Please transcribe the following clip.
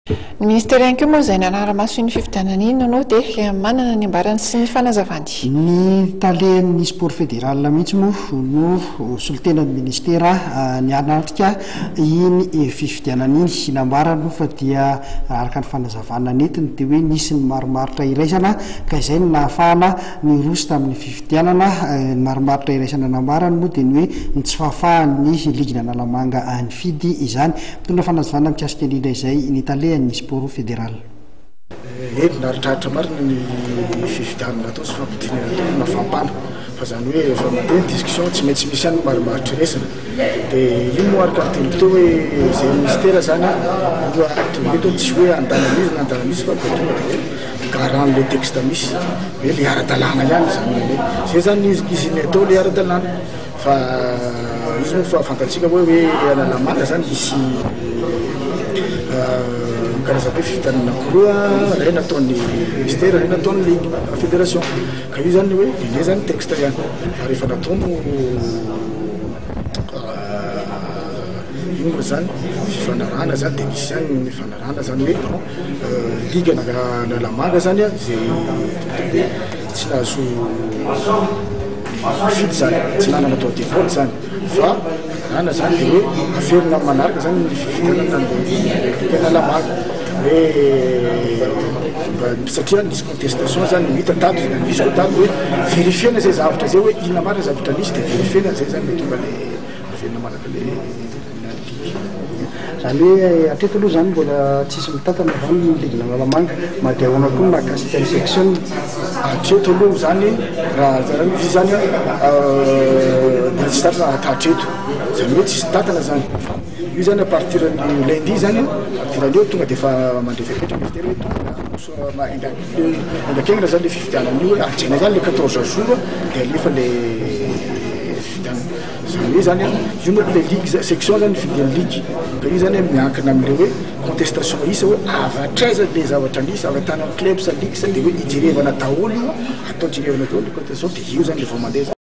Ny ministera ihany koa moa izay nanara-maso ny fifidianana iny anao dia manana ny ambarany sy ny fanazavany. Ny talehan'ny sport fédéral mihitsy moa no solotenan'ny ministera ny anatrika iny fifidianana iny nambarany fa dia araka ny fanazavana netiny dia hoe nisy ny maromaritra iraisana ka izay no nahafahana ny roso tamin'ny fifidianana ny maromaritra iraisana nambarany moa dia ny hoe ny tsy fahafahan'ny ligina analamanga any fidy izany mitondra fanazavana mikasika indrindra izay ny talehan'ny sport fédéral. Naritraritra marina ny fifidianana atao sy fampidinana atao nafampana fa zany hoe efa mandeha ny discussion tsy maintsy misy any maromaritra resana dia io moa araka ny teny teo hoe izay ministera zany tonga eto tsy hoe andananizy na andananizy fa tonga dia garant le texte misy hoe le ara-dalàna ihany zany zay zany izy ny atao le ara-dalàna fa izy moa fa fantatsika hoe analamanga zany misy karazabe fifidianana koroa ray nataon'ny ministera ray nataon'ny ligue fédération ka io zany hoe le zany texte ihany fa rehefa nataono ino zany fifanarahana zany dia misy ihany ny fanarahana zany hoe ligue analamanga zany a zay hoe tsy nahazo fidy zany tsy nanana atao default zany fa ana zany dia hoe aferina manaraka zany ny fifidianana ligue analamanga hoe satria nisy contestation zany hita tato misy ko tato hoe vérifiena zay zavatra zay hoe inona marina zavatra nisy dia vérifiena zay zany tonga le aferina manaraka le zany hoe atreto aloha zany mbola tsisy mitatana zany ny ligina analamanga mandeha ahoana koa mahakasika ny section atreto aloha zany raha izy zany tsy tatana hatreto zany hoe tsisy tatana zany io zany a partir ny lundi zany partir tonga dia efa mandrefa petra ministera hoe endakenina zany le fifidianana io hoe atsena zany le 14 jours dia alefa le fifidianana zany hoe zany io moa le ligue section zany fidian'ny ligue ka io zany miankina am'le hoe contestation isa hoe avatraiza le zavatra nisy avatany amin'ny club sa ligue sa dia hoe ijerevana daholo atao jerevana daholo le contestation dia io zany le vao mandeha